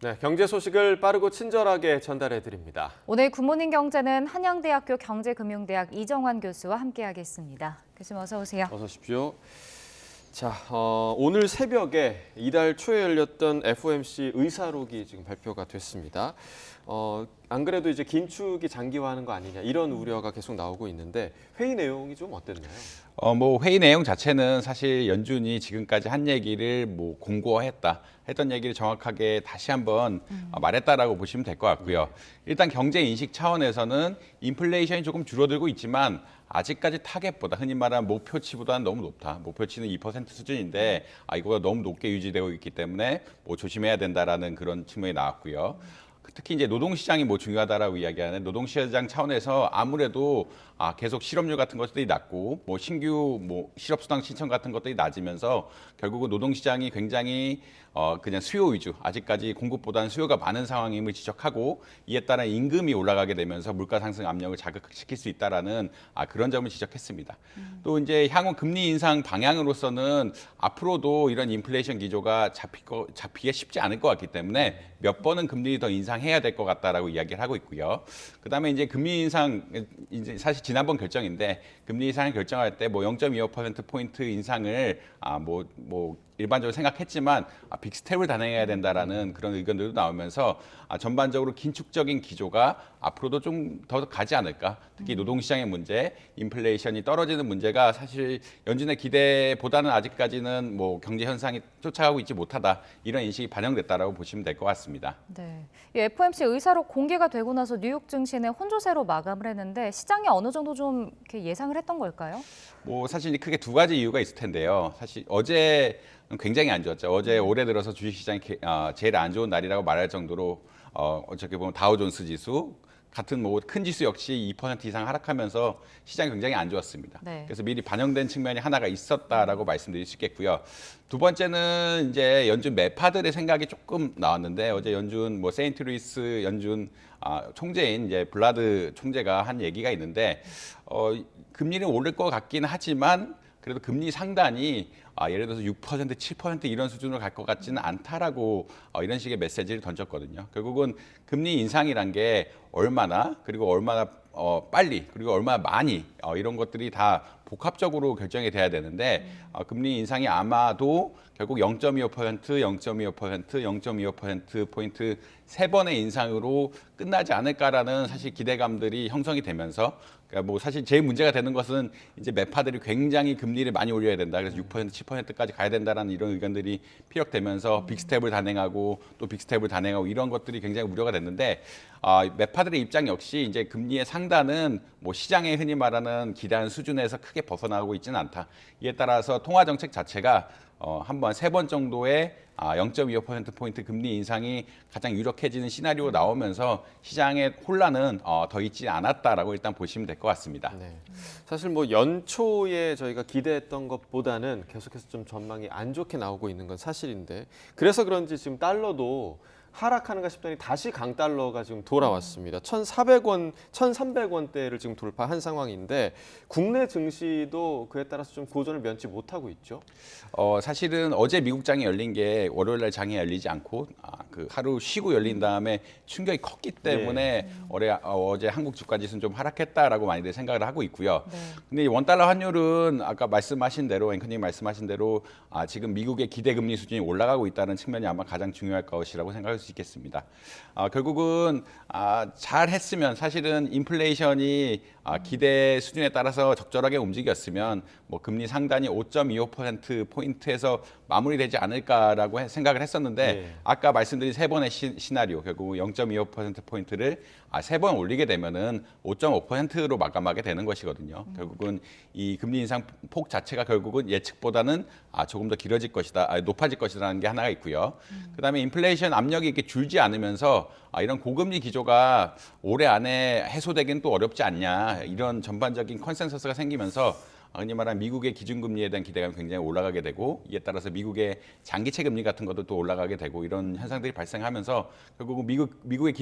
네, 경제 소식을 빠르고 친절하게 전달해 드립니다. 오늘 굿모닝 경제는 한양대학교 경제금융대학 이정환 교수와 함께하겠습니다. 교수님 어서 오세요. 어서 오십시오. 자, 오늘 새벽에 이달 초에 열렸던 FOMC 의사록이 지금 발표가 됐습니다. 안 그래도 이제 긴축이 장기화하는 거 아니냐 이런 우려가 계속 나오고 있는데 회의 내용이 좀 어땠나요? 회의 내용 자체는 사실 연준이 지금까지 한 얘기를 공고화했다 했던 얘기를 정확하게 다시 한번 말했다라고 보시면 될 것 같고요. 일단 경제 인식 차원에서는 인플레이션이 조금 줄어들고 있지만 아직까지 타겟보다 흔히 말하는 목표치보다는 너무 높다. 목표치는 2% 수준인데 이거가 너무 높게 유지되고 있기 때문에 조심해야 된다라는 그런 측면이 나왔고요. 특히 이제 노동시장이 중요하다라고 이야기하는 노동시장 차원에서 아무래도 계속 실업률 같은 것들이 낮고 신규 실업수당 신청 같은 것들이 낮으면서 결국은 노동시장이 굉장히 그냥 수요 위주, 아직까지 공급보다는 수요가 많은 상황임을 지적하고 이에 따라 임금이 올라가게 되면서 물가 상승 압력을 자극시킬 수 있다라는 그런 점을 지적했습니다. 또 이제 향후 금리 인상 방향으로서는 앞으로도 이런 인플레이션 기조가 잡히기 쉽지 않을 것 같기 때문에 몇 번은 금리 더 인상해야 될 것 같다라고 이야기를 하고 있고요. 그다음에 이제 금리 인상 이제 사실 지난번 결정인데 금리 인상을 결정할 때 0.25% 인상을 일반적으로 생각했지만 빅스텝을 단행해야 된다라는 그런 의견들도 나오면서 전반적으로 긴축적인 기조가 앞으로도 좀 더 가지 않을까. 특히 노동시장의 문제, 인플레이션이 떨어지는 문제가 사실 연준의 기대보다는 아직까지는 경제 현상이 쫓아가고 있지 못하다. 이런 인식이 반영됐다라고 보시면 될 것 같습니다. 네, 이 FOMC 의사록 공개가 되고 나서 뉴욕 증시는 혼조세로 마감을 했는데 시장이 어느 정도 좀 이렇게 예상을 했던 걸까요? 사실 크게 두 가지 이유가 있을 텐데요. 사실 어제 굉장히 안 좋았죠. 어제 올해 들어서 주식시장이 제일 안 좋은 날이라고 말할 정도로 어떻게 보면 다우존스 지수 같은 큰 지수 역시 2% 이상 하락하면서 시장이 굉장히 안 좋았습니다. 네. 그래서 미리 반영된 측면이 하나가 있었다라고 말씀드릴 수 있겠고요. 두 번째는 이제 연준 매파들의 생각이 조금 나왔는데 어제 연준 세인트루이스 연준 총재인 이제 블라드 총재가 한 얘기가 있는데 금리는 오를 것 같긴 하지만 그래도 금리 상단이 예를 들어서 6%, 7% 이런 수준으로 갈 것 같지는 않다라고 이런 식의 메시지를 던졌거든요. 결국은 금리 인상이란 게 얼마나 그리고 얼마나 빨리 그리고 얼마나 많이 이런 것들이 다 복합적으로 결정이 돼야 되는데 금리 인상이 아마도 결국 0.25%, 0.25%, 0.25%포인트 세 번의 인상으로 끝나지 않을까라는 사실 기대감들이 형성이 되면서 그러니까 사실 제일 문제가 되는 것은 이제 매파들이 굉장히 금리를 많이 올려야 된다. 그래서 6%, 7%까지 가야 된다라는 이런 의견들이 피력되면서 빅스텝을 단행하고 또 빅스텝을 단행하고 이런 것들이 굉장히 우려가 됐는데 매파들의 입장 역시 이제 금리의 상단은 시장에 흔히 말하는 기대한 수준에서 크게 벗어나고 있지는 않다. 이에 따라서 통화 정책 자체가 한번 세 번 정도의 0.25%포인트 금리 인상이 가장 유력해지는 시나리오가 나오면서 시장의 혼란은 더 있지 않았다라고 일단 보시면 될 것 같습니다. 네. 사실 연초에 저희가 기대했던 것보다는 계속해서 좀 전망이 안 좋게 나오고 있는 건 사실인데 그래서 그런지 지금 달러도 하락하는가 싶더니 다시 강달러가 지금 돌아왔습니다. 1,400원, 1,300원대를 지금 돌파한 상황인데 국내 증시도 그에 따라서 좀 고전을 면치 못하고 있죠. 사실은 어제 미국장이 열린 게 월요일날 장이 열리지 않고 그 하루 쉬고 열린 다음에 충격이 컸기 때문에 어제 한국 주가지수는 좀 하락했다라고 많이들 생각을 하고 있고요. 네. 근데 이 원달러 환율은 아까 말씀하신 대로 앵커님 말씀하신 대로 지금 미국의 기대 금리 수준이 올라가고 있다는 측면이 아마 가장 중요할 것이라고 생각할 수 있겠습니다. 결국은 잘 했으면 사실은 인플레이션이 기대 수준에 따라서 적절하게 움직였으면 금리 상단이 5.25%포인트에서 마무리되지 않을까라고 생각을 했었는데 아까 말씀드린 세 번의 시나리오 결국 0.25%포인트를 세 번 올리게 되면은 5.5%로 마감하게 되는 것이거든요. 결국은 이 금리 인상 폭 자체가 결국은 예측보다는 조금 더 길어질 것이다, 높아질 것이라는 게 하나가 있고요. 그다음에 인플레이션 압력이 이렇게 줄지 않으면서 이런 고금리 기조가 올해 안에 해소되기는 또 어렵지 않냐 이런 전반적인 컨센서스가 생기면서 흔히 말하는 미국의 기준금리에 대한 기대감이 굉장히 올라가게 되고 이에 따라서 미국의 장기채 금리 같은 것도 또 올라가게 되고 이런 현상들이 발생하면서 결국 미국의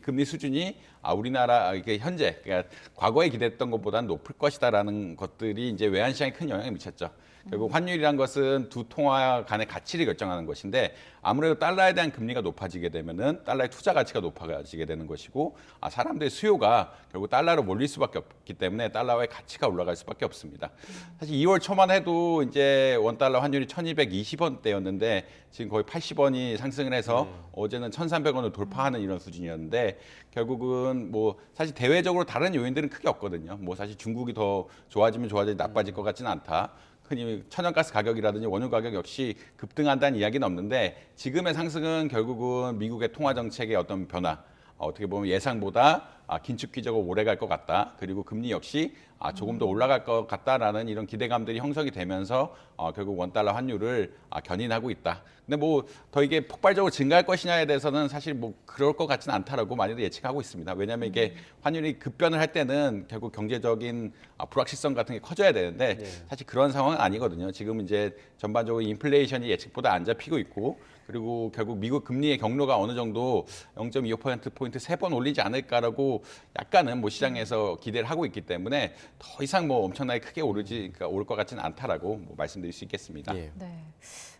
금리 수준이 우리나라 현재 그러니까 과거에 기대했던 것보다는 높을 것이다라는 것들이 이제 외환시장에 큰 영향을 미쳤죠. 결국 환율이란 것은 두 통화 간의 가치를 결정하는 것인데 아무래도 달러에 대한 금리가 높아지게 되면은 달러의 투자 가치가 높아지게 되는 것이고 사람들의 수요가 결국 달러로 몰릴 수밖에 없기 때문에 달러의 가치가 올라갈 수밖에 없습니다. 사실 2월 초만 해도 이제 원달러 환율이 1,220원대였는데 지금 거의 80원이 상승을 해서 어제는 1,300원을 돌파하는 이런 수준이었는데 결국은 뭐 사실 대외적으로 다른 요인들은 크게 없거든요. 뭐 사실 중국이 더 좋아지면 좋아지지 나빠질 것 같지는 않다. 흔히 천연가스 가격이라든지 원유 가격 역시 급등한다는 이야기는 없는데 지금의 상승은 결국은 미국의 통화 정책의 어떤 변화, 어떻게 보면 예상보다 긴축기적으로 오래 갈 것 같다. 그리고 금리 역시 조금 더 올라갈 것 같다라는 이런 기대감들이 형성이 되면서 결국 원달러 환율을 견인하고 있다. 근데 뭐 더 이게 폭발적으로 증가할 것이냐에 대해서는 사실 뭐 그럴 것 같지는 않다라고 많이들 예측하고 있습니다. 왜냐하면 이게 환율이 급변을 할 때는 결국 경제적인 불확실성 같은 게 커져야 되는데 사실 그런 상황은 아니거든요. 지금 이제 전반적으로 인플레이션이 예측보다 안 잡히고 있고 그리고 결국 미국 금리의 경로가 어느 정도 0.25%포인트 3번 올리지 않을까라고 약간은 뭐 시장에서 기대를 하고 있기 때문에 더 이상 뭐 엄청나게 크게 그러니까 올 것 같지는 않다라고 뭐 말씀드릴 수 있겠습니다. 예. 네.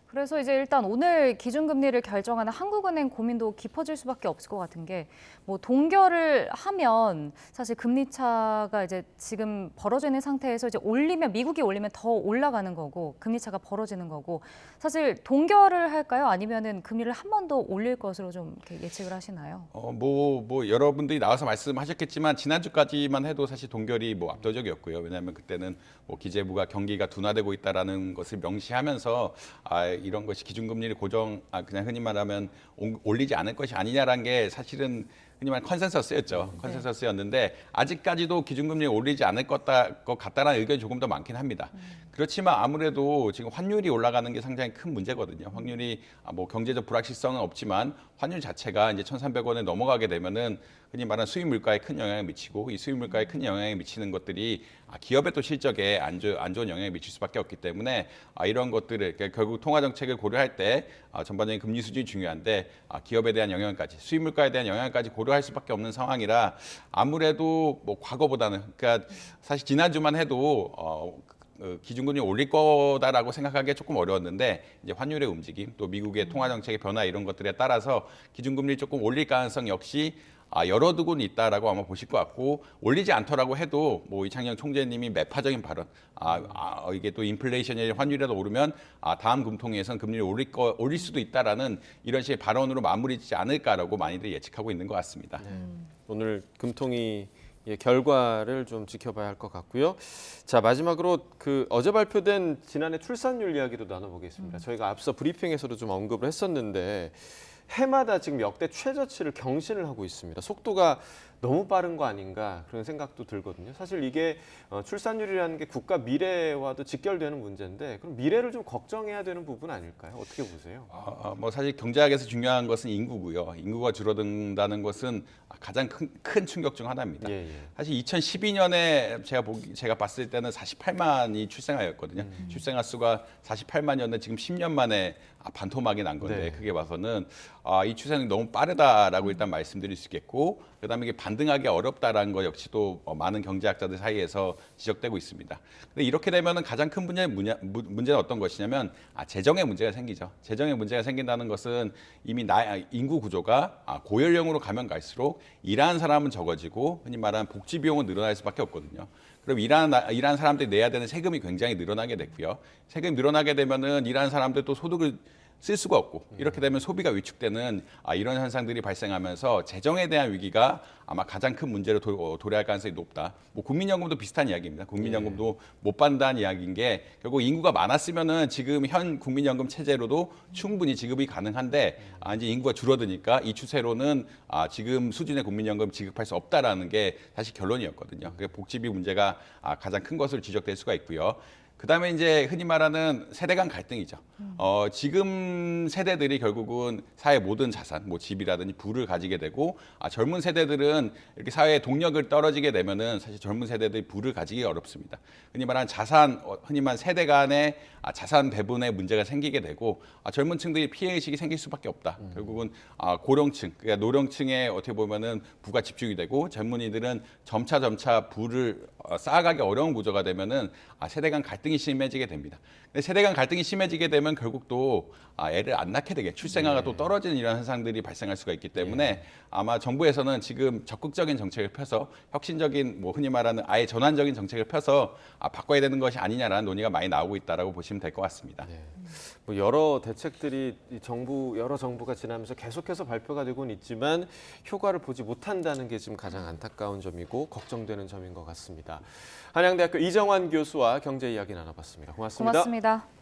그래서 이제 일단 오늘 기준금리를 결정하는 한국은행 고민도 깊어질 수밖에 없을 것 같은 게 뭐 동결을 하면 사실 금리 차가 이제 지금 벌어지는 상태에서 이제 올리면 미국이 올리면 더 올라가는 거고 금리 차가 벌어지는 거고 사실 동결을 할까요? 아니면은 금리를 한 번 더 올릴 것으로 좀 이렇게 예측을 하시나요? 뭐 여러분들이 나와서 말씀하셨겠지만 지난주까지만 해도 사실 동결이 뭐 압도적이었고요. 왜냐하면 그때는 뭐 기재부가 경기가 둔화되고 있다라는 것을 명시하면서 이런 것이 기준금리를 그냥 흔히 말하면 올리지 않을 것이 아니냐라는 게 사실은 흔히 말하는 컨센서스였죠. 컨센서스였는데 아직까지도 기준금리를 올리지 않을 것 같다라는 의견이 조금 더 많긴 합니다. 그렇지만 아무래도 지금 환율이 올라가는 게 상당히 큰 문제거든요. 확률이 뭐 경제적 불확실성은 없지만 환율 자체가 이제 1,300원에 넘어가게 되면은 흔히 말하는 수입 물가에 큰 영향을 미치고 이 수입 물가에 큰 영향을 미치는 것들이 기업의 또 실적에 안 좋은 영향을 미칠 수밖에 없기 때문에 이런 것들을 결국 통화 정책을 고려할 때 전반적인 금리 수준이 중요한데 기업에 대한 영향까지 수입 물가에 대한 영향까지 고려할 수밖에 없는 상황이라 아무래도 뭐 과거보다는 그러니까 사실 지난주만 해도 기준금리 올릴 거다라고 생각하기 조금 어려웠는데 이제 환율의 움직임 또 미국의 통화 정책의 변화 이런 것들에 따라서 기준금리를 조금 올릴 가능성 역시 열어두고는 있다라고 아마 보실 것 같고 올리지 않더라고 해도 뭐 이창용 총재님이 매파적인 발언 이게 또 인플레이션이 환율이라도 오르면 다음 금통위에서는 금리를 올릴 수도 있다라는 이런 식의 발언으로 마무리되지 않을까라고 많이들 예측하고 있는 것 같습니다. 오늘 금통위 결과를 좀 지켜봐야 할 것 같고요. 자, 마지막으로 어제 발표된 지난해 출산율 이야기도 나눠보겠습니다. 저희가 앞서 브리핑에서도 좀 언급을 했었는데 해마다 지금 역대 최저치를 경신을 하고 있습니다. 속도가 너무 빠른 거 아닌가 그런 생각도 들거든요. 사실 이게 출산율이라는 게 국가 미래와도 직결되는 문제인데 그럼 미래를 좀 걱정해야 되는 부분 아닐까요? 어떻게 보세요? 뭐 사실 경제학에서 중요한 것은 인구고요. 인구가 줄어든다는 것은 가장 큰 충격 중 하나입니다. 사실 2012년에 제가 봤을 때는 48만이 출생아였거든요. 출생아 수가 48만이었는데 지금 10년 만에 반토막이 난 건데 크게 봐서는 이 추세는 너무 빠르다라고 일단 말씀드릴 수 있겠고 그다음에 이게 반등하기 어렵다라는 것 역시도 많은 경제학자들 사이에서 지적되고 있습니다. 근데 이렇게 되면은 가장 큰 문제는 어떤 것이냐면 재정의 문제가 생기죠. 재정의 문제가 생긴다는 것은 이미 인구 구조가 고연령으로 가면 갈수록 일하는 사람은 적어지고 흔히 말하는 복지 비용은 늘어날 수밖에 없거든요. 그럼 일하는 사람들이 내야 되는 세금이 굉장히 늘어나게 됐고요. 세금이 늘어나게 되면은 일하는 사람들 또 소득을 쓸 수가 없고 이렇게 되면 소비가 위축되는 이런 현상들이 발생하면서 재정에 대한 위기가 아마 가장 큰 문제로 도래할 가능성이 높다. 뭐 국민연금도 비슷한 이야기입니다. 국민연금도 못 받는다는 이야기인 게 결국 인구가 많았으면은 지금 현 국민연금 체제로도 충분히 지급이 가능한데 이제 인구가 줄어드니까 이 추세로는 지금 수준의 국민연금 지급할 수 없다라는 게 사실 결론이었거든요. 그게 복지비 문제가 가장 큰 것으로 지적될 수가 있고요. 그다음에 이제 흔히 말하는 세대 간 갈등이죠. 지금 세대들이 결국은 사회 모든 자산, 뭐 집이라든지 부를 가지게 되고 젊은 세대들은 이렇게 사회의 동력을 떨어지게 되면은 사실 젊은 세대들이 부를 가지기 어렵습니다. 흔히 말하는 흔히 말하는 세대 간의 자산 배분에 문제가 생기게 되고 젊은 층들이 피해 의식이 생길 수밖에 없다. 결국은 고령층, 그러니까 노령층에 어떻게 보면은 부가 집중이 되고 젊은이들은 점차 부를 쌓아가기 어려운 구조가 되면은 세대 간 갈등 갈등이 심해지게 됩니다. 근데 세대 간 갈등이 심해지게 되면 결국 또 애를 안 낳게 되게 출생아가 또 떨어지는 이런 현상들이 발생할 수가 있기 때문에 아마 정부에서는 지금 적극적인 정책을 펴서 혁신적인 뭐 흔히 말하는 아예 전환적인 정책을 펴서 바꿔야 되는 것이 아니냐라는 논의가 많이 나오고 있다라고 보시면 될 것 같습니다. 뭐 여러 대책들이 여러 정부가 지나면서 계속해서 발표가 되고는 있지만 효과를 보지 못한다는 게 지금 가장 안타까운 점이고 걱정되는 점인 것 같습니다. 한양대학교 이정환 교수와 경제 이야기 나눠봤습니다. 고맙습니다. 고맙습니다.